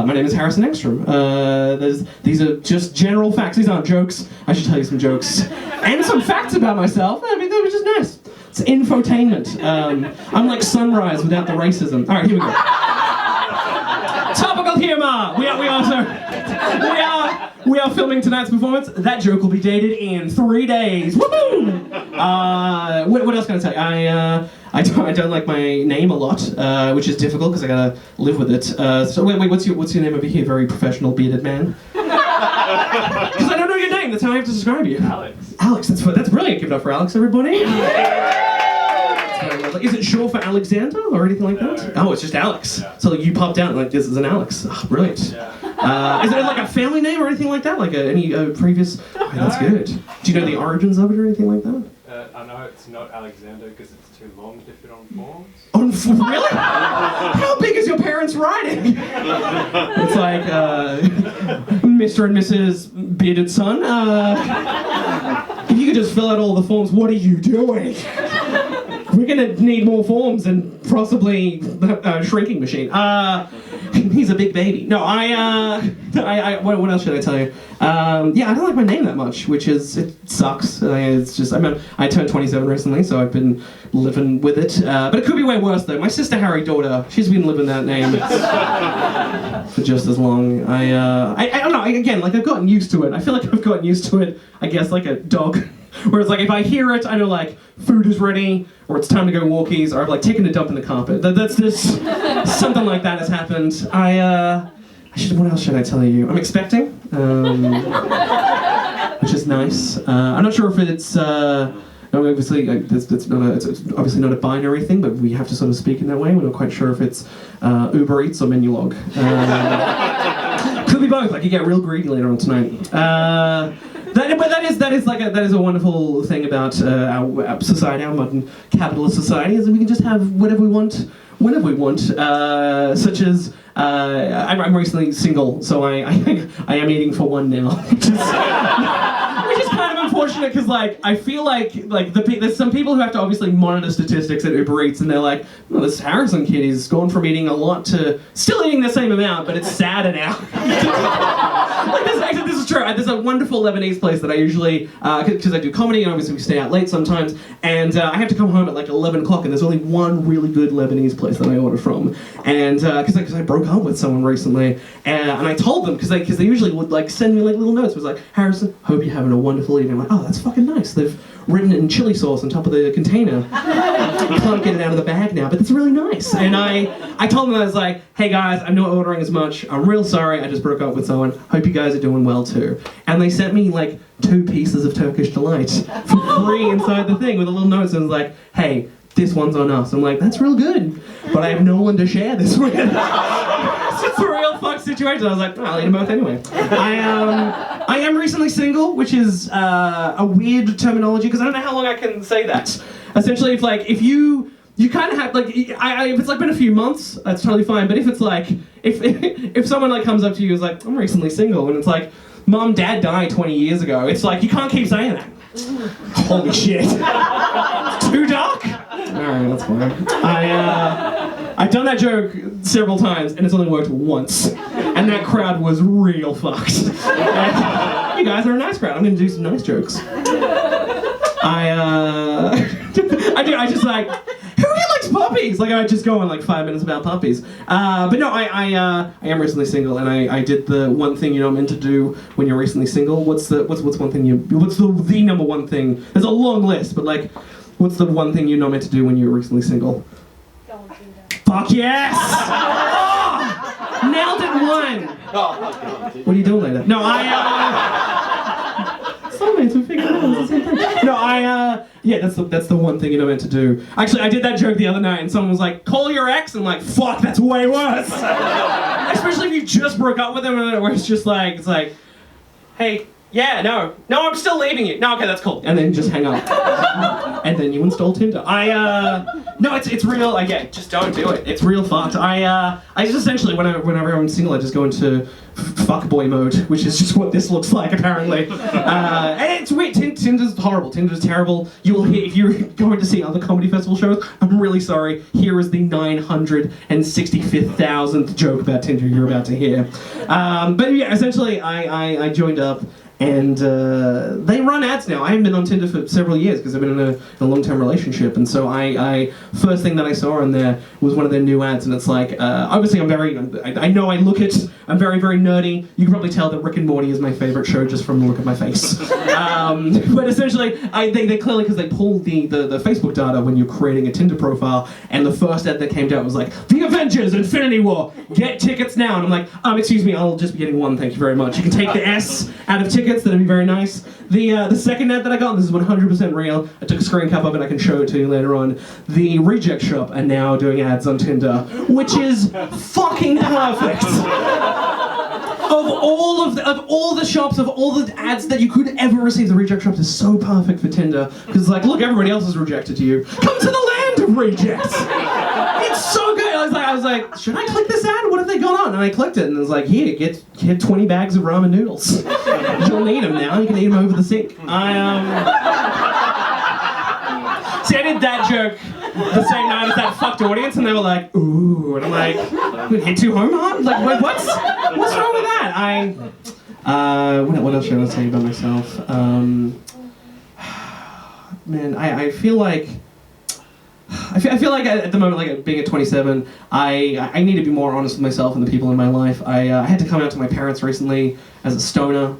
My name is Harrison Engstrom. These are just general facts. These aren't jokes. I should tell you some jokes. And some facts about myself. I mean, they were just nice. It's infotainment. I'm like Sunrise without the racism. All right, here we go. Topical humor. We are filming tonight's performance. That joke will be dated in 3 days. Woohoo! What else can I tell you? I don't like my name a lot, which is difficult because I gotta live with it. So wait, what's your name over here? Very professional bearded man. Because I don't know your name. That's how I have to describe you. Alex. That's brilliant. Give it up for Alex, everybody. Is it short for Alexander or anything like that? Oh, it's just Alex. Yeah. So you popped out like this is an Alex. Oh, brilliant. Yeah. Is it like a family name or anything like that? Like any previous? Oh, that's good. Do you know the origins of it or anything like that? I know it's not Alexander because it's too long to fit on forms. Really? How big is your parents' writing? It's like Mr. and Mrs. Bearded Son. If you could just fill out all the forms, what are you doing? We're gonna need more forms and possibly a shrinking machine. He's a big baby. No, what else should I tell you? Yeah, I don't like my name that much, it sucks. It's just, I turned 27 recently, so I've been living with it. But it could be way worse though. My sister Harry daughter, she's been living that name for just as long. I don't know, again, like I've gotten used to it. I feel like I've gotten used to it, I guess, like a dog. Whereas like if I hear it, I know like food is ready, or it's time to go walkies, or I've like taken a dump in the carpet. That's just something like that has happened. What else should I tell you? I'm expecting, which is nice. I'm not sure if it's obviously it's obviously not a binary thing, but we have to sort of speak in that way. We're not quite sure if it's Uber Eats or Menulog. Could be both. I could get real greedy later on tonight. That is a wonderful thing about our society, our modern capitalist society, is that we can just have whatever we want, whenever we want. Such as I'm recently single, so I am eating for one now, which is kind of unfortunate because like I feel like there's some people who have to obviously monitor statistics at Uber Eats, and they're like, well, this Harrison kid is gone from eating a lot to still eating the same amount, but it's sadder now. This is true. There's a wonderful Lebanese place that I usually, because I do comedy and obviously we stay out late sometimes, and I have to come home at like 11 o'clock, and there's only one really good Lebanese place that I order from, and because I broke up with someone recently, and I told them because they usually would like send me like little notes. It was like, Harrison, hope you're having a wonderful evening. I'm like, oh, that's fucking nice. They've written it in chili sauce on top of the container. I can't get it out of the bag now, but it's really nice. And I told them, I was like, hey guys, I'm not ordering as much. I'm real sorry. I just broke up with someone. Hope you guys are doing well too. And they sent me like 2 pieces of Turkish delight for free inside the thing with a little note. So it was like, hey, this one's on us. I'm like, that's real good, but I have no one to share this with. It's just a real fuck situation. I was like, I'll eat them both anyway. I am recently single, which is a weird terminology because I don't know how long I can say that. Essentially, if you kind of have like, if it's like been a few months, that's totally fine. But if it's like, if someone like comes up to you and is like, I'm recently single, and it's like, Mom, Dad died 20 years ago, it's like you can't keep saying that. Holy shit. Too dark? Alright, that's fine. I've done that joke several times, and it's only worked once. And that crowd was real fucked. And you guys are a nice crowd. I'm gonna do some nice jokes. I just like, who here likes puppies? Like, I just go on like 5 minutes about puppies. But no, I am recently single, and I did the one thing you're not meant to do when you're recently single. What's the number one thing? There's a long list, but like, what's the one thing you're not meant to do when you're recently single? Go on Tinder. Fuck yes! Oh, nailed it one! What are you doing later? No, soulmates, we figured out it's the same thing. No, yeah, that's the one thing you're not meant to do. Actually, I did that joke the other night, and someone was like, call your ex, and I'm like, fuck, that's way worse! Especially if you just broke up with them, where it's like, hey, Yeah, no, I'm still leaving you. No, okay, that's cool. And then just hang up. And then you install Tinder. No, it's real. Yeah, just don't do it. It's real fucked. I just essentially, whenever I'm single, I just go into fuckboy mode, which is just what this looks like, apparently. And it's weird. Tinder's horrible. Tinder's terrible. You'll hear, if you're going to see other comedy festival shows, I'm really sorry. Here is the 965,000th joke about Tinder you're about to hear. But yeah, essentially, I joined up. And they run ads now. I haven't been on Tinder for several years because I've been in a long-term relationship. And so I first thing that I saw on there was one of their new ads. And it's like, obviously I know I look it, I'm very, very nerdy. You can probably tell that Rick and Morty is my favorite show just from the look of my face. But essentially, they clearly, because they pull the Facebook data when you're creating a Tinder profile. And the first ad that came down was like, The Avengers, Infinity War, get tickets now. And I'm like, excuse me, I'll just be getting one, thank you very much. You can take the S out of tickets. That'd be very nice. The second ad that I got, and this is 100% real, I took a screen cap of it, I can show it to you later on. The Reject Shop are now doing ads on Tinder, which is fucking perfect. Of all the shops, of all the ads that you could ever receive, the Reject Shop is so perfect for Tinder. Because it's like, look, everybody else has rejected you. Come to the land of rejects! It's so good! I was like, should I click this ad? What have they got on? And I clicked it, and it was like, here, get 20 bags of ramen noodles. You'll need them now. You can eat them over the sink. See, I did that joke the same night as that fucked audience, and they were like, ooh, and I'm like, hit too home, huh? Like, wait, what's wrong with that? What else should I tell you about myself? Man, I feel like at the moment, like being at 27, I need to be more honest with myself and the people in my life. I had to come out to my parents recently as a stoner,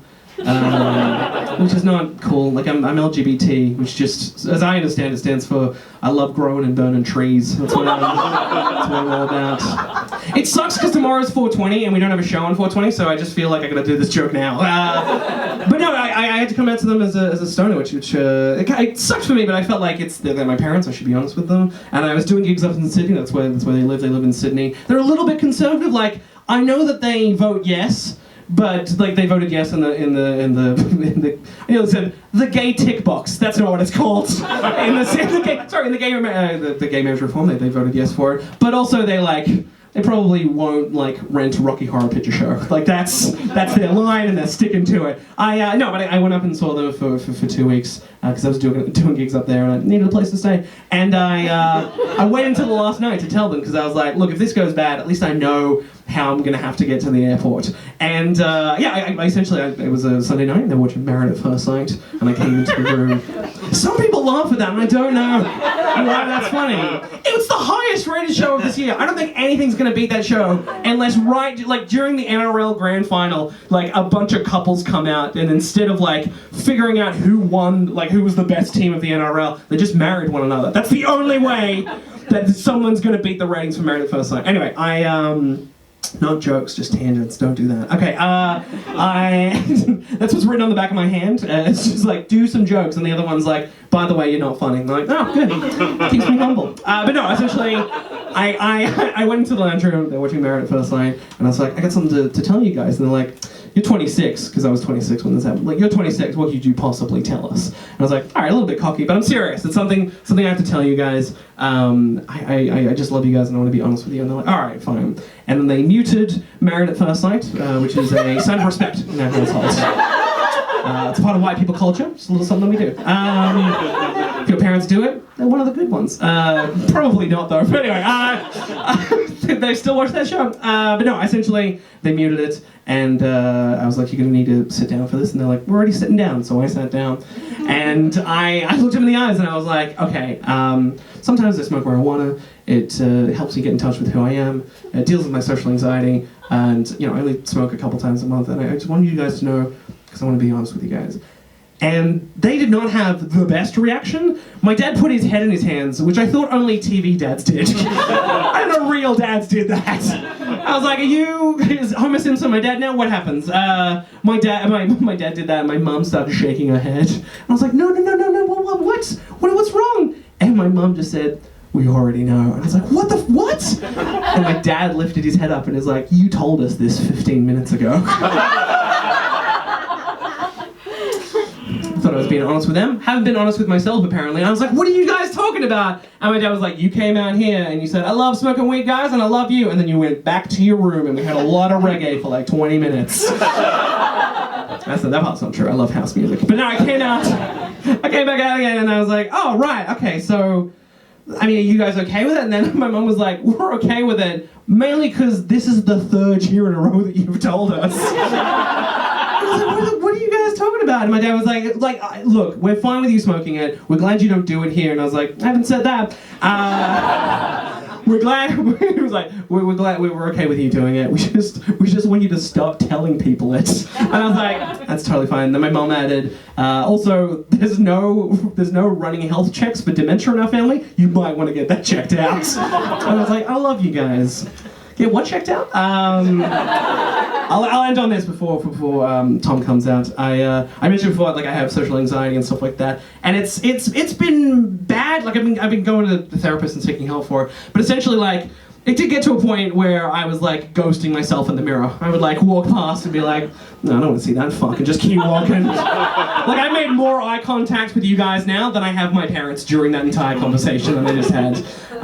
which is not cool. Like I'm LGBT, which just, as I understand it, stands for I love growing and burning trees. That's what I'm all about. It sucks because tomorrow's 420 and we don't have a show on 420, so I just feel like I gotta do this joke now. But no, I had to come out to them as a stoner, which it sucks for me, but I felt like they're my parents. I should be honest with them. And I was doing gigs up in Sydney. That's where they live. They live in Sydney. They're a little bit conservative. Like I know that they vote yes. But like they voted yes in the the gay tick box. That's not what it's called. in the gay marriage reform, they voted yes for it. But also they probably won't like rent Rocky Horror Picture Show. Like that's their line and they're sticking to it. I went up and saw them for 2 weeks because I was doing gigs up there and I needed a place to stay. And I went into the last night to tell them because I was like, look, if this goes bad, at least I know how I'm gonna have to get to the airport. And it was a Sunday night and they're watching Married at First Sight and I came into the room. Some people laugh at that and I don't know why that's funny. It was the highest rated show of this year. I don't think anything's gonna beat that show unless during the NRL Grand Final, like a bunch of couples come out and instead of like figuring out who won, like who was the best team of the NRL, they just married one another. That's the only way that someone's gonna beat the ratings for Married at First Sight. Anyway, not jokes, just tangents. Don't do that. Okay, that's what's written on the back of my hand. It's just like, do some jokes, and the other one's like, by the way, you're not funny. And I'm like, oh, good. Keeps me humble. But no, essentially, I went into the lounge room, they're watching Married at First Sight, and I was like, I got something to tell you guys. And they're like, you're 26, because I was 26 when this happened. Like, you're 26, what could you possibly tell us? And I was like, all right, a little bit cocky, but I'm serious. It's something I have to tell you guys. I just love you guys and I want to be honest with you. And they're like, all right, fine. And then they muted Married at First Sight, which is a sign of respect in our household. It's part of white people culture. It's a little something we do. If your parents do it, they're one of the good ones. Probably not though. But anyway, they still watch that show. But no, essentially they muted it, and I was like, "You're gonna need to sit down for this." And they're like, "We're already sitting down." So I sat down, and I looked them in the eyes, and I was like, "Okay, sometimes I smoke marijuana. It helps me get in touch with who I am. It deals with my social anxiety, and I only smoke a couple times a month. And I just wanted you guys to know." Because I want to be honest with you guys. And they did not have the best reaction. My dad put his head in his hands, which I thought only TV dads did. I don't know real dads did that. I was like, is Homer Simpson my dad now? What happens? My dad did that and my mom started shaking her head. And I was like, no, what's wrong? And my mom just said, we already know. And I was like, what? And my dad lifted his head up and is like, you told us this 15 minutes ago. I was being honest with them. Haven't been honest with myself, apparently. And I was like, what are you guys talking about? And my dad was like, you came out here and you said, I love smoking weed, guys, and I love you. And then you went back to your room and we had a lot of reggae for like 20 minutes. I said, that part's not true. I love house music. But no, I came back out again and I was like, oh, right, okay, so, I mean, are you guys okay with it? And then my mom was like, we're okay with it, mainly because this is the 3rd year in a row that you've told us. I was like, what are you guys talking about? And my dad was like, look, we're fine with you smoking it. We're glad you don't do it here. And I was like, I haven't said that. We're glad. He was like, we're glad we're okay with you doing it. We just want you to stop telling people it. And I was like, that's totally fine. Then my mom added, also, there's no running health checks for dementia in our family. You might want to get that checked out. And I was like, I love you guys. Get what checked out? I'll end on this before Tom comes out. I mentioned before, like, I have social anxiety and stuff like that, and it's been bad. Like, I've been going to the therapist and seeking help for it, but essentially, like, it did get to a point where I was like ghosting myself in the mirror. I would like walk past and be like, no, I don't want to see that fuck, and just keep walking. Like, I made more eye contact with you guys now than I have my parents during that entire conversation that I just had.